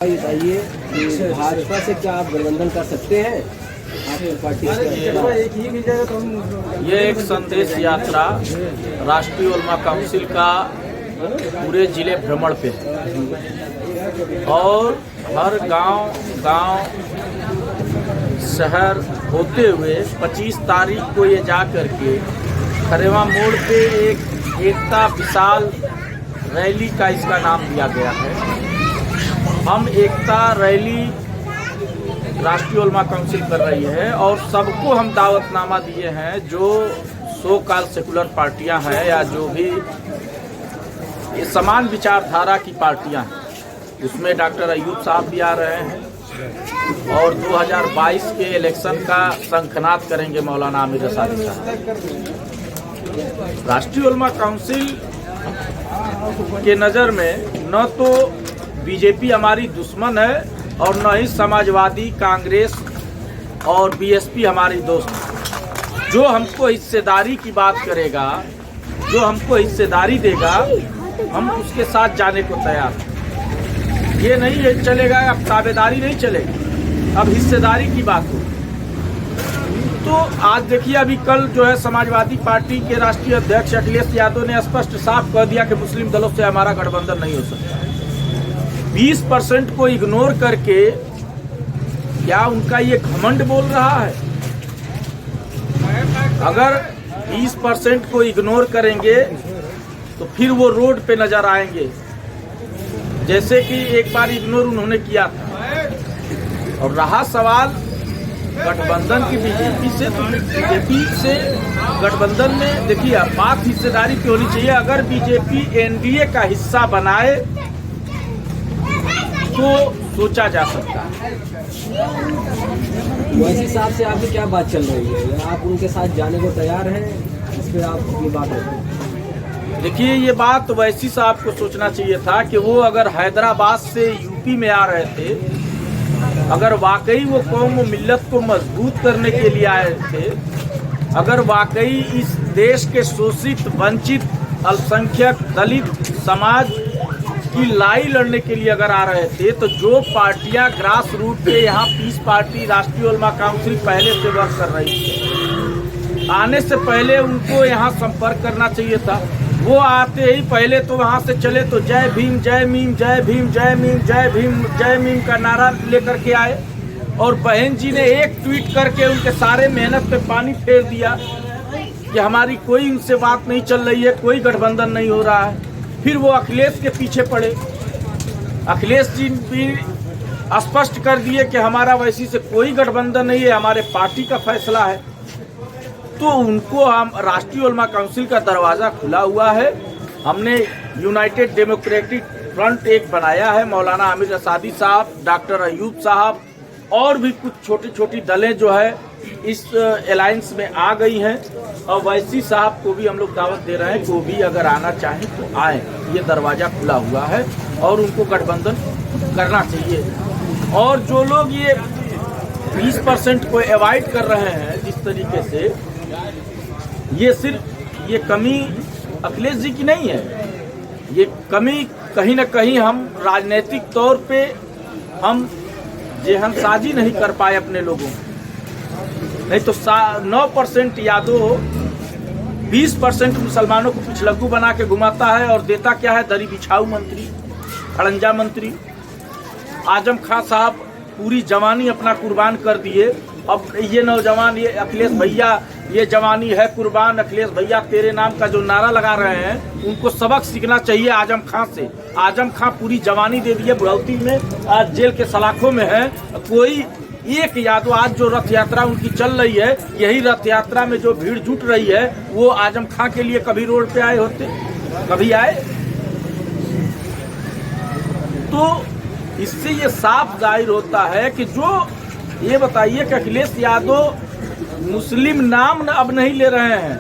बताइए कि भाजपा से क्या आप गठबंधन कर सकते हैं? आपकी पार्टी ये एक संदेश यात्रा राष्ट्रीय उलमा काउंसिल का पूरे जिले भ्रमण पे है और हर गांव शहर होते हुए 25 तारीख को ये जा करके खरेवा मोड़ पे एक एकता विशाल रैली का इसका नाम दिया गया है। हम एकता रैली राष्ट्रीय उलमा काउंसिल कर रही है और सबको हम दावतनामा दिए हैं जो सो काल सेकुलर पार्टियां हैं या जो भी ये समान विचारधारा की पार्टियां हैं। उसमें डॉक्टर अयूब साहब भी आ रहे हैं और 2022 के इलेक्शन का शंखनाद करेंगे मौलाना आमिर रसादी साहब। राष्ट्रीय उलमा काउंसिल के नज़र में न तो बीजेपी हमारी दुश्मन है और न ही समाजवादी कांग्रेस और बीएसपी हमारी दोस्त है। जो हमको हिस्सेदारी की बात करेगा, जो हमको हिस्सेदारी देगा, हम उसके साथ जाने को तैयार हैं। ये नहीं चलेगा, अब ताबेदारी नहीं चलेगी, अब हिस्सेदारी की बात हो। तो आज देखिए, अभी कल जो है समाजवादी पार्टी के राष्ट्रीय अध्यक्ष अखिलेश यादव ने स्पष्ट साफ कह दिया कि मुस्लिम दलों से हमारा गठबंधन नहीं हो सकता। 20% को इग्नोर करके क्या उनका ये घमंड बोल रहा है? अगर 20% को इग्नोर करेंगे तो फिर वो रोड पे नजर आएंगे, जैसे कि एक बार इग्नोर उन्होंने किया था। और रहा सवाल गठबंधन की बीजेपी से, तो बीजेपी से गठबंधन में देखिए बात हिस्सेदारी की होनी चाहिए। अगर बीजेपी एनडीए का हिस्सा बनाए तो सोचा जा सकता है। वैसे हिसाब से आपकी क्या बात चल रही है? आप उनके साथ जाने को तैयार हैं? इस पे आप अपनी बात रखें। देखिए, ये बात वैसी साहब को सोचना चाहिए था कि वो अगर हैदराबाद से यूपी में आ रहे थे, अगर वाकई वो कौम व मिल्लत को मजबूत करने के लिए आए थे, अगर वाकई इस देश के शोषित, वंचित, अल्पसंख्यक, दलित समाज की लड़ाई लड़ने के लिए अगर आ रहे थे, तो जो पार्टियां ग्रास रूट पे यहाँ पीस पार्टी राष्ट्रीय उलमा काउंसिल पहले से वर्क कर रही थी, आने से पहले उनको यहाँ संपर्क करना चाहिए था। वो आते ही पहले तो वहाँ से चले तो जय भीम जय मीम, जय भीम जय मीम, जय भीम जय मीम का नारा लेकर के आए और बहन जी ने एक ट्वीट करके उनके सारे मेहनत पे पानी फेर दिया कि हमारी कोई उनसे बात नहीं चल रही है, कोई गठबंधन नहीं हो रहा है। फिर वो अखिलेश के पीछे पड़े। अखिलेश जी भी स्पष्ट कर दिए कि हमारा वैसी से कोई गठबंधन नहीं है, हमारे पार्टी का फैसला है। तो उनको हम राष्ट्रीय उलमा काउंसिल का दरवाज़ा खुला हुआ है। हमने यूनाइटेड डेमोक्रेटिक फ्रंट एक बनाया है, मौलाना आमिर रसादी साहब, डॉक्टर अयूब साहब और भी कुछ छोटी छोटी दलें जो है इस अलायंस में आ गई हैं। और वैसी साहब को भी हम लोग दावत दे रहे हैं कि वो भी अगर आना चाहें तो आए। ये दरवाज़ा खुला हुआ है और उनको गठबंधन करना चाहिए। और जो लोग ये 20% को अवॉइड कर रहे हैं जिस तरीके से, ये सिर्फ ये कमी अखिलेश जी की नहीं है, ये कमी कहीं ना कहीं हम राजनीतिक तौर पे हम जेहनसाजी नहीं कर पाए अपने लोगों में। नहीं तो 9% यादव 20% मुसलमानों को पिछलग्गू बना के घुमाता है और देता क्या है? दरी बिछाऊ मंत्री, खड़ंजा मंत्री। आजम खां साहब पूरी जवानी अपना कुर्बान कर दिए। अब ये नौजवान, ये अखिलेश भैया, ये जवानी है कुर्बान, अखिलेश भैया तेरे नाम का जो नारा लगा रहे हैं, उनको सबक सीखना चाहिए आजम खां से। आजम खां पूरी जवानी दे दिए, बुढ़ौती में आज जेल के सलाखों में है। कोई एक यादव आज जो रथ यात्रा उनकी चल रही है, यही रथ यात्रा में जो भीड़ जुट रही है, वो आजम खां के लिए कभी रोड पे आए होते? कभी आए? तो इससे ये साफ जाहिर होता है कि जो ये बताइए कि अखिलेश यादव मुस्लिम नाम अब नहीं ले रहे हैं।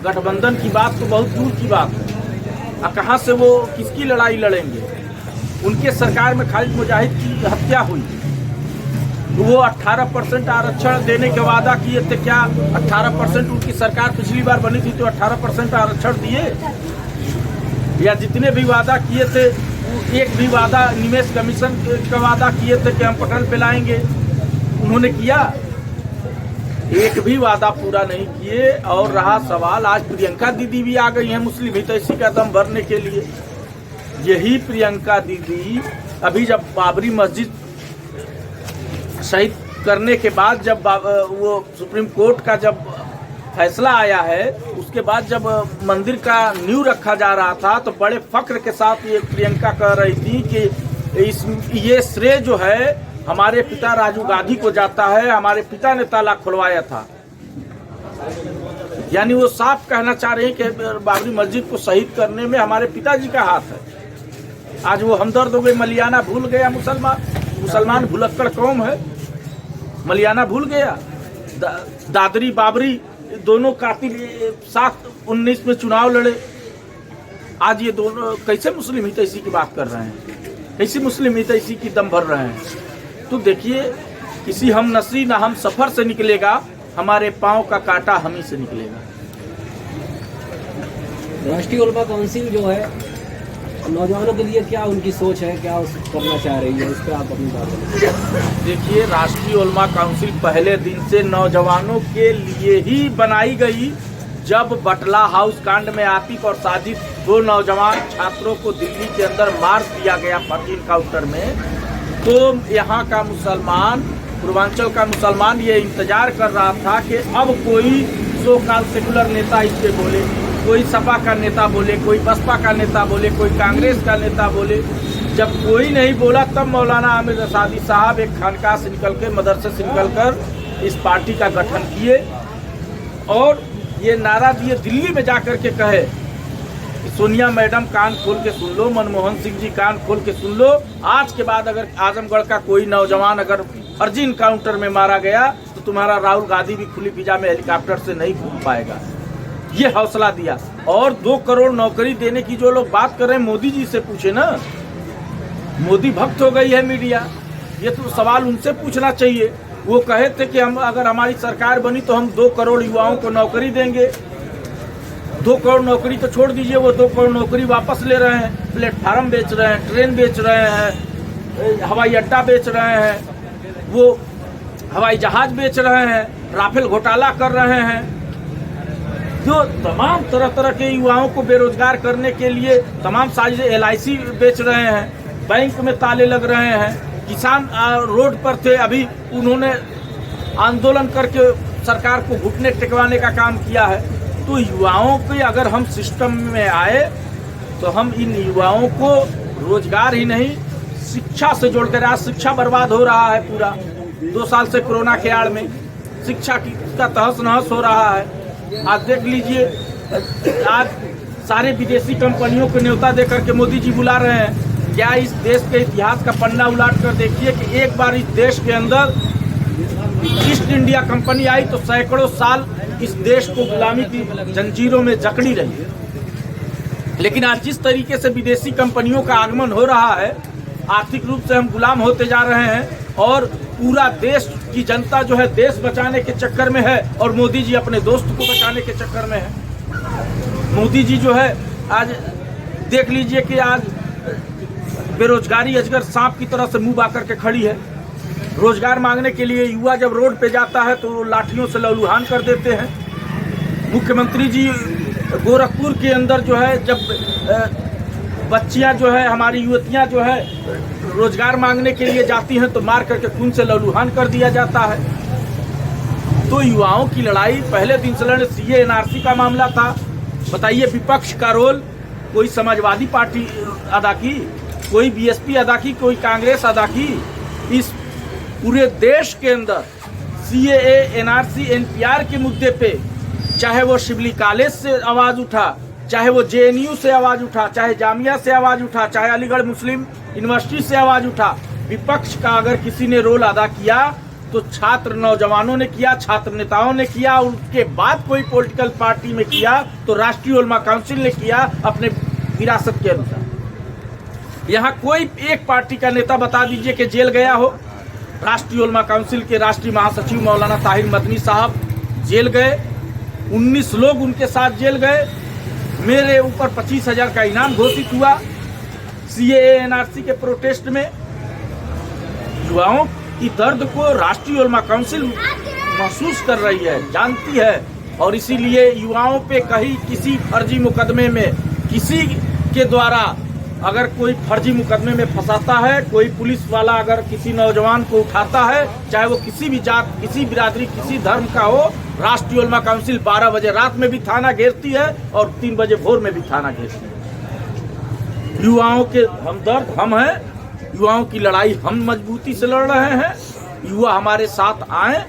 गठबंधन की बात तो बहुत दूर की बात है। कहाँ से वो किसकी लड़ाई लड़ेंगे? उनके सरकार में खालिद मुजाहिद की हत्या हुई, वो 18% आरक्षण देने के वादा किए थे। क्या 18% उनकी सरकार पिछली बार बनी थी तो 18% आरक्षण दिए? या जितने भी वादा किए थे एक भी वादा निवेश कमीशन का वादा किए थे कि हम पटल पे लाएंगे, उन्होंने किया? एक भी वादा पूरा नहीं किए। और रहा सवाल, आज प्रियंका दीदी भी आ गई हैं मुस्लिम हितैषी का दम भरने के लिए। यही प्रियंका दीदी अभी जब बाबरी मस्जिद शहीद करने के बाद, जब वो सुप्रीम कोर्ट का जब फैसला आया है, उसके बाद जब मंदिर का नींव रखा जा रहा था, तो बड़े फख्र के साथ ये प्रियंका कह रही थी कि ये श्रेय जो है हमारे पिता राजीव गांधी को जाता है, हमारे पिता ने ताला खुलवाया था। यानी वो साफ कहना चाह रहे हैं कि बाबरी मस्जिद को शहीद करने में हमारे पिताजी का हाथ है। आज वो हमदर्द हो गए, मलियाना भूल गया। मुसलमान भुलक्कड़ कौम है, मलियाना भूल गया। दादरी बाबरी दोनों कातिल साथ 19 में चुनाव लड़े। आज ये दोनों कैसे मुस्लिम हितैषी की बात कर रहे हैं, कैसे मुस्लिम हितैषी की दम भर रहे हैं? तो देखिए, किसी हम नस्री ना हम सफर से निकलेगा, हमारे पांव का कांटा हम ही से निकलेगा। राष्ट्रीय उलमा काउंसिल जो है नौजवानों के लिए क्या उनकी सोच है, क्या करना चाह रही है, इस पर आप अपनी बात बताइए। देखिए, राष्ट्रीय उलमा काउंसिल पहले दिन से नौजवानों के लिए ही बनाई गई। जब बटला हाउस कांड में आतिफ और साजिद, 2 नौजवान छात्रों को दिल्ली के अंदर मार दिया गया फर्जी इनकाउंटर में, तो यहाँ का मुसलमान, पूर्वांचल का मुसलमान ये इंतजार कर रहा था कि अब कोई सो काल सेकुलर नेता इस पे बोले, कोई सपा का नेता बोले, कोई बसपा का नेता बोले, कोई कांग्रेस का नेता बोले। जब कोई नहीं बोला, तब मौलाना आमिर रसादी साहब एक खानकाह से निकल के, मदरसे से निकल कर इस पार्टी का गठन किए और ये नारा दिए, दिल्ली में जाकर के कहे कि सोनिया मैडम कान खोल के सुन लो, मनमोहन सिंह जी कान खोल के सुन लो, आज के बाद अगर आजमगढ़ का कोई नौजवान अगर फर्जी इनकाउंटर में मारा गया तो तुम्हारा राहुल गांधी भी खुली फिजा में हेलीकॉप्टर से नहीं घूम पाएगा। ये हौसला दिया। और 2 करोड़ नौकरी देने की जो लोग बात कर रहे हैं, मोदी जी से पूछे ना। मोदी भक्त हो गई है मीडिया, ये तो सवाल उनसे पूछना चाहिए। वो कहे थे कि हम अगर हमारी सरकार बनी तो हम 2 करोड़ युवाओं को नौकरी देंगे। 2 करोड़ नौकरी तो छोड़ दीजिए, वो 2 करोड़ नौकरी वापस ले रहे हैं। प्लेटफार्म बेच रहे हैं, ट्रेन बेच रहे हैं, हवाई अड्डा बेच रहे हैं, वो हवाई जहाज बेच रहे हैं, राफेल घोटाला कर रहे हैं। जो तमाम तरह तरह के युवाओं को बेरोजगार करने के लिए तमाम साजिश, LIC बेच रहे हैं, बैंक में ताले लग रहे हैं। किसान रोड पर थे, अभी उन्होंने आंदोलन करके सरकार को घुटने टेकवाने का काम किया है। तो युवाओं के अगर हम सिस्टम में आए तो हम इन युवाओं को रोजगार ही नहीं, शिक्षा से जोड़कर, आज शिक्षा बर्बाद हो रहा है पूरा। 2 साल से कोरोना के आड़ में शिक्षा का तहस नहस हो रहा है। आज देख लीजिए, आज सारे विदेशी कंपनियों को न्योता देकर के मोदी जी बुला रहे हैं। क्या इस देश के इतिहास का पन्ना उलट कर देखिए कि एक बार इस देश के अंदर ईस्ट इंडिया कंपनी आई तो सैकड़ों साल इस देश को गुलामी की जंजीरों में जकड़ी रही। लेकिन आज जिस तरीके से विदेशी कंपनियों का आगमन हो रहा है, आर्थिक रूप से हम गुलाम होते जा रहे हैं और पूरा देश की जनता जो है देश बचाने के चक्कर में है और मोदी जी अपने दोस्त को बचाने के चक्कर में है। मोदी जी जो है, आज देख लीजिए कि आज बेरोजगारी अजगर सांप की तरह से मुंह बाकर के खड़ी है। रोजगार मांगने के लिए युवा जब रोड पे जाता है तो लाठियों से लहूलुहान कर देते हैं। मुख्यमंत्री जी गोरखपुर के अंदर जो है, जब बच्चियां जो है, हमारी युवतियां जो है रोजगार मांगने के लिए जाती हैं तो मार करके खून से लहूलुहान कर दिया जाता है। तो युवाओं की लड़ाई पहले दिन से लड़े। CA NRC का मामला था, बताइए विपक्ष का रोल कोई समाजवादी पार्टी अदा की, कोई BSP अदा की, कोई कांग्रेस अदा की? इस पूरे देश के अंदर CAA NRC NPR के मुद्दे पे चाहे वो शिवली कॉलेज से आवाज उठा, चाहे वो JNU से आवाज उठा, चाहे जामिया से आवाज उठा, चाहे अलीगढ़ मुस्लिम यूनिवर्सिटी से आवाज उठा, विपक्ष का अगर किसी ने रोल अदा किया तो छात्र नौजवानों ने किया, छात्र नेताओं ने किया। उसके बाद कोई पॉलिटिकल पार्टी में किया तो राष्ट्रीय उलमा काउंसिल ने किया अपने विरासत के अनुसार। यहाँ कोई एक पार्टी का नेता बता दीजिए कि जेल गया हो। राष्ट्रीय उलमा काउंसिल के राष्ट्रीय महासचिव मौलाना ताहिर मदनी साहब जेल गए, 19 लोग उनके साथ जेल गए। मेरे ऊपर 25,000 का इनाम घोषित हुआ। सीएए एनआरसी के प्रोटेस्ट में। युवाओं की दर्द को राष्ट्रीय उलमा काउंसिल महसूस कर रही है, जानती है, और इसीलिए युवाओं पे कहीं किसी फर्जी मुकदमे में किसी के द्वारा अगर कोई फर्जी मुकदमे में फंसाता है, कोई पुलिस वाला अगर किसी नौजवान को उठाता है, चाहे वो किसी भी जात, किसी बिरादरी, किसी धर्म का हो, राष्ट्रीय उलमा काउंसिल 12 बजे रात में भी थाना घेरती है और 3 बजे भोर में भी थाना घेरती है। युवाओं के हमदर्द हम हैं, युवाओं की लड़ाई हम मजबूती से लड़ रहे हैं। युवा हमारे साथ आए,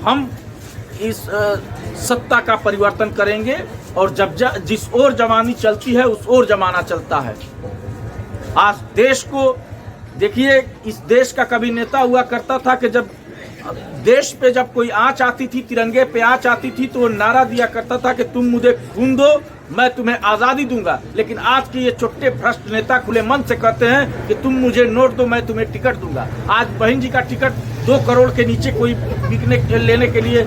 हम इस सत्ता का परिवर्तन करेंगे और जब जिस ओर जवानी चलती है उस ओर जमाना चलता है। आज देश को देखिए, इस देश का कभी नेता हुआ करता था कि जब देश पे जब कोई आंच आती थी, तिरंगे पे आंच आती थी, तो वो नारा दिया करता था कि तुम मुझे खून दो, मैं तुम्हें आज़ादी दूंगा। लेकिन आज के ये छोटे भ्रष्ट नेता खुले मन से कहते हैं कि तुम मुझे नोट दो, मैं तुम्हें टिकट दूंगा। आज बहन जी का टिकट 2 करोड़ के नीचे कोई लेने के लिए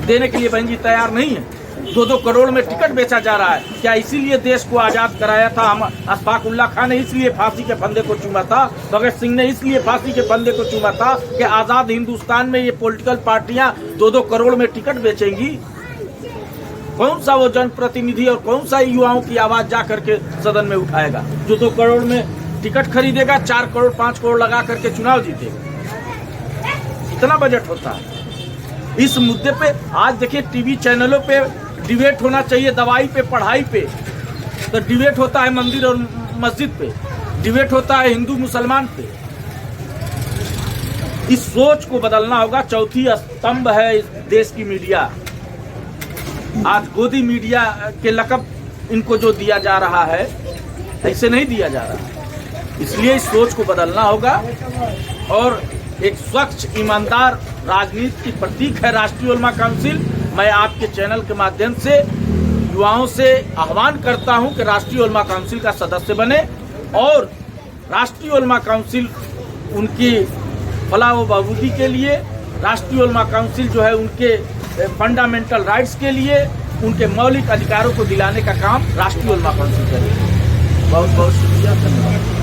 देने के लिए बहन जी तैयार नहीं है। 2-2 करोड़ में टिकट बेचा जा रहा है। क्या इसीलिए देश को आजाद कराया था? हम अशफाक उल्लाह खान ने इसलिए फांसी के फंदे को चूमा था, भगत सिंह ने इसलिए फांसी के फंदे को चूमा था कि आजाद हिंदुस्तान में ये पॉलिटिकल पार्टियां 2-2 करोड़ में टिकट बेचेंगी। कौन सा वो जनप्रतिनिधि और कौन सा युवाओं की आवाज जा करके सदन में उठाएगा जो 2 करोड़ में टिकट खरीदेगा, 4 करोड़ 5 करोड़ लगा करके चुनाव जीतेगा? इतना बजट होता है। इस मुद्दे पे आज देखिए टीवी चैनलों पे डिबेट होना चाहिए, दवाई पे, पढ़ाई पे, तो डिबेट होता है मंदिर और मस्जिद पे, डिबेट होता है हिंदू मुसलमान पे। इस सोच को बदलना होगा। चौथी स्तंभ है इस देश की मीडिया। आज गोदी मीडिया के लक़ब इनको जो दिया जा रहा है, ऐसे नहीं दिया जा रहा। इसलिए इस सोच को बदलना होगा और एक स्वच्छ ईमानदार राजनीति की प्रतीक है राष्ट्रीय उलमा काउंसिल। मैं आपके चैनल के माध्यम से युवाओं से आह्वान करता हूं कि राष्ट्रीय उलमा काउंसिल का सदस्य बने और राष्ट्रीय उलमा काउंसिल उनकी फलाह व बहबूदी के लिए, राष्ट्रीय उलमा काउंसिल जो है उनके फंडामेंटल राइट्स के लिए, उनके मौलिक अधिकारों को दिलाने का काम राष्ट्रीय उलमा काउंसिल करेगी। बहुत बहुत शुक्रिया, धन्यवाद।